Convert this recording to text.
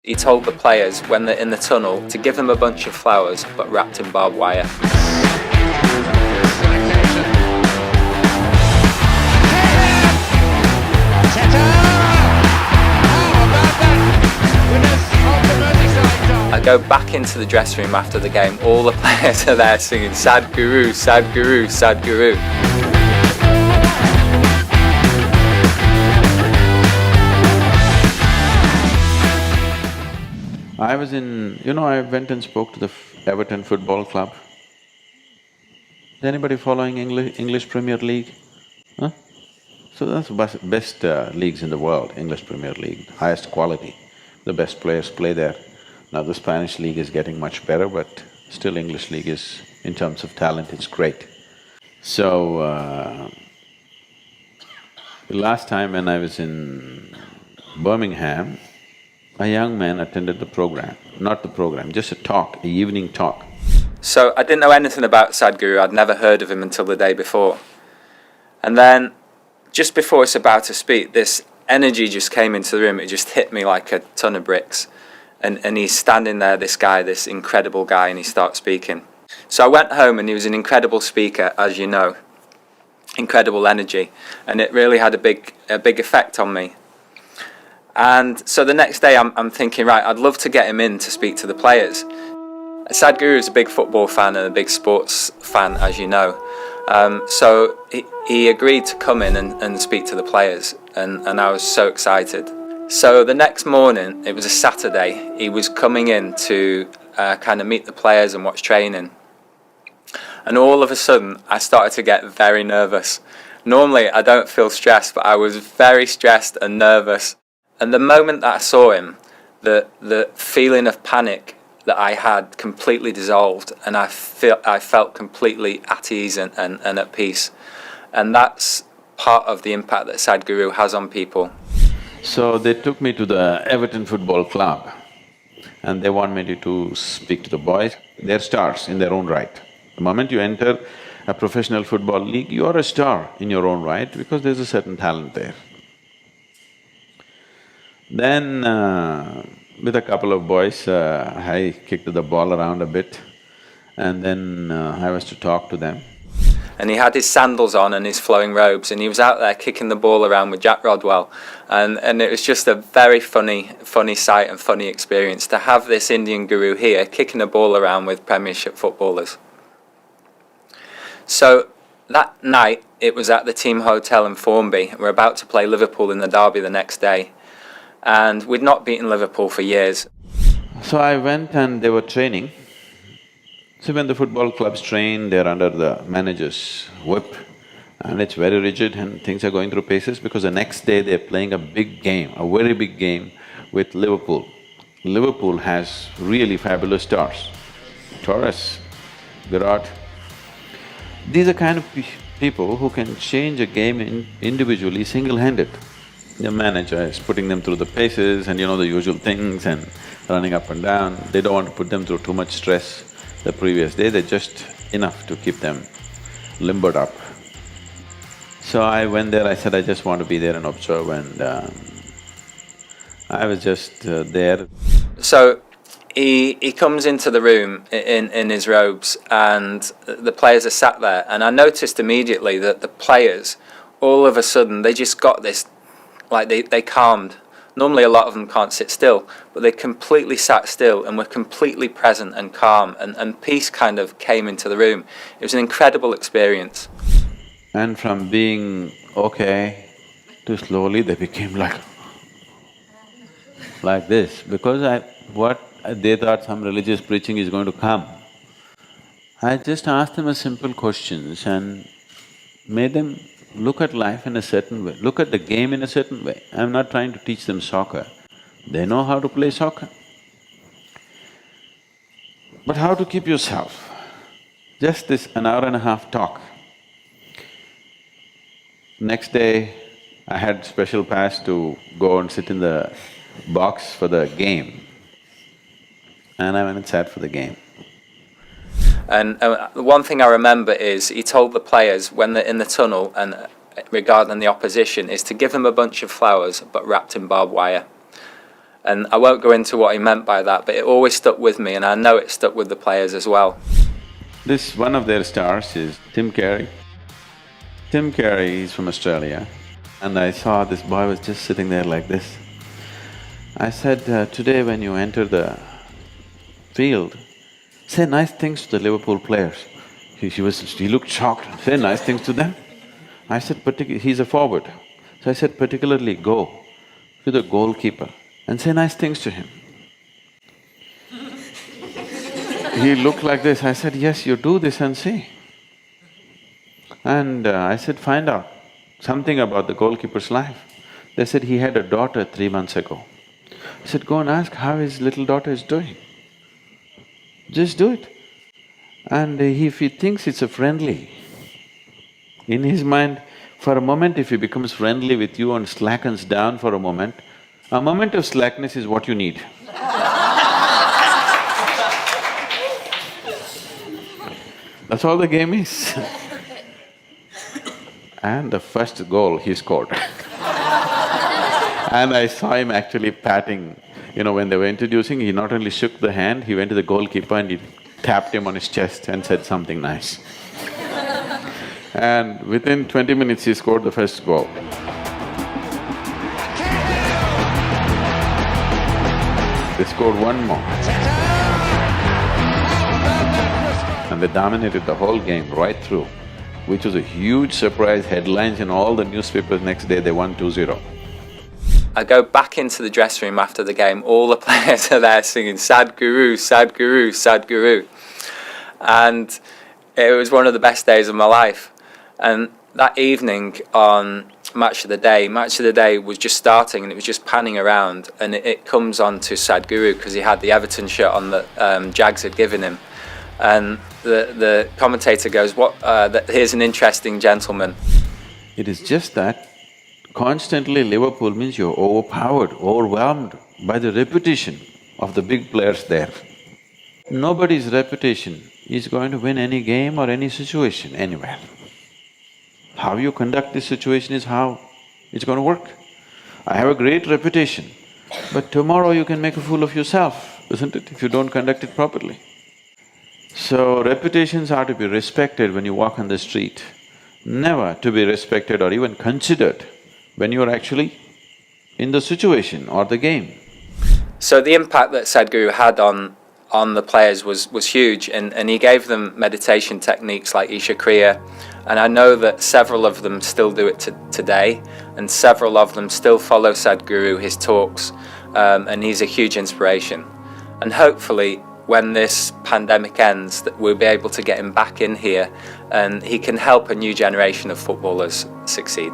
He told the players when they're in the tunnel to give them a bunch of flowers but wrapped in barbed wire. I go back into the dressing room after the game, all the players are there singing Sadhguru, Sadhguru, Sadhguru. I was I went and spoke to the Everton Football Club. Is anybody following English Premier League? Huh? So that's the best leagues in the world, English Premier League, highest quality. The best players play there. Now the Spanish league is getting much better, but still English league is, in terms of talent, it's great. So, the last time when I was in Birmingham, a young man attended the program, not the program, just a talk, an evening talk. So I didn't know anything about Sadhguru, I'd never heard of him until the day before. And then, just before it's about to speak, this energy just came into the room, it just hit me like a ton of bricks. And he's standing there, this guy, this incredible guy, and he starts speaking. So I went home and he was an incredible speaker, as you know. Incredible energy. And it really had a big effect on me. And so the next day I'm thinking, right, I'd love to get him in to speak to the players. Sadhguru is a big football fan and a big sports fan, as you know. So he agreed to come in and speak to the players, and I was so excited. So the next morning, it was a Saturday, he was coming in to kind of meet the players and watch training. And all of a sudden, I started to get very nervous. Normally, I don't feel stressed, but I was very stressed and nervous. And the moment that I saw him, the feeling of panic that I had completely dissolved, and I felt completely at ease and at peace. And that's part of the impact that Sadhguru has on people. So they took me to the Everton Football Club and they want me to speak to the boys. They're stars in their own right. The moment you enter a professional football league, you are a star in your own right because there's a certain talent there. Then with a couple of boys, I kicked the ball around a bit and then I was to talk to them. And he had his sandals on and his flowing robes, and he was out there kicking the ball around with Jack Rodwell, and it was just a very funny sight and funny experience to have this Indian guru here kicking a ball around with Premiership footballers. So that night it was at the team hotel in Formby. We're about to play Liverpool in the derby the next day, and we'd not beaten Liverpool for years. So I went and they were training. So when the football clubs train, they're under the manager's whip and it's very rigid and things are going through paces because the next day they're playing a big game, a very big game with Liverpool. Liverpool has really fabulous stars, Torres, Virat. These are kind of people who can change a game individually, single-handed. The manager is putting them through the paces and the usual things and running up and down. They don't want to put them through too much stress the previous day, they're just enough to keep them limbered up. So I went there, I said I just want to be there and observe, and I was just there. So he comes into the room in his robes and the players are sat there, and I noticed immediately that the players, all of a sudden, they just got this, like they calmed. Normally a lot of them can't sit still, but they completely sat still and were completely present and calm, and peace kind of came into the room. It was an incredible experience. And from being okay to slowly they became like this, because what they thought some religious preaching is going to come. I just asked them a simple questions and made them look at life in a certain way, look at the game in a certain way. I'm not trying to teach them soccer, they know how to play soccer. But how to keep yourself? Just this an hour and a half talk. Next day, I had special pass to go and sit in the box for the game, and I went and sat for the game. And one thing I remember is he told the players when they're in the tunnel and regarding the opposition is to give them a bunch of flowers but wrapped in barbed wire. And I won't go into what he meant by that, but it always stuck with me, and I know it stuck with the players as well. This, one of their stars is Tim Carey. Tim Carey is from Australia, and I saw this boy was just sitting there like this. I said, today when you enter the field, say nice things to the Liverpool players. He looked shocked, say nice things to them. I said, he's a forward. So I said, particularly go to the goalkeeper and say nice things to him. He looked like this, I said, yes, you do this and see. And I said, find out something about the goalkeeper's life. They said he had a daughter 3 months ago. I said, go and ask how his little daughter is doing. Just do it. And if he thinks it's a friendly, in his mind, for a moment if he becomes friendly with you and slackens down for a moment of slackness is what you need. That's all the game is. And the first goal he scored. And I saw him actually patting, when they were introducing, he not only shook the hand, he went to the goalkeeper and he tapped him on his chest and said something nice. And within 20 minutes he scored the first goal. They scored one more. And they dominated the whole game right through, which was a huge surprise, headlines in all the newspapers. Next day they won 2-0. I go back into the dressing room after the game, all the players are there singing Sadhguru, Sadhguru, Sadhguru. And it was one of the best days of my life. And that evening on Match of the Day was just starting and it was just panning around, and it comes on to Sadhguru because he had the Everton shirt on that Jags had given him. And the commentator goes, here's an interesting gentleman. It is just that constantly Liverpool means you're overpowered, overwhelmed by the reputation of the big players there. Nobody's reputation is going to win any game or any situation anywhere. How you conduct this situation is how it's going to work. I have a great reputation, but tomorrow you can make a fool of yourself, isn't it, if you don't conduct it properly? So reputations are to be respected when you walk on the street, never to be respected or even considered when you're actually in the situation or the game. So the impact that Sadhguru had on the players was huge, and he gave them meditation techniques like Isha Kriya, and I know that several of them still do it today, and several of them still follow Sadhguru, his talks, and he's a huge inspiration. And hopefully when this pandemic ends, that we'll be able to get him back in here and he can help a new generation of footballers succeed.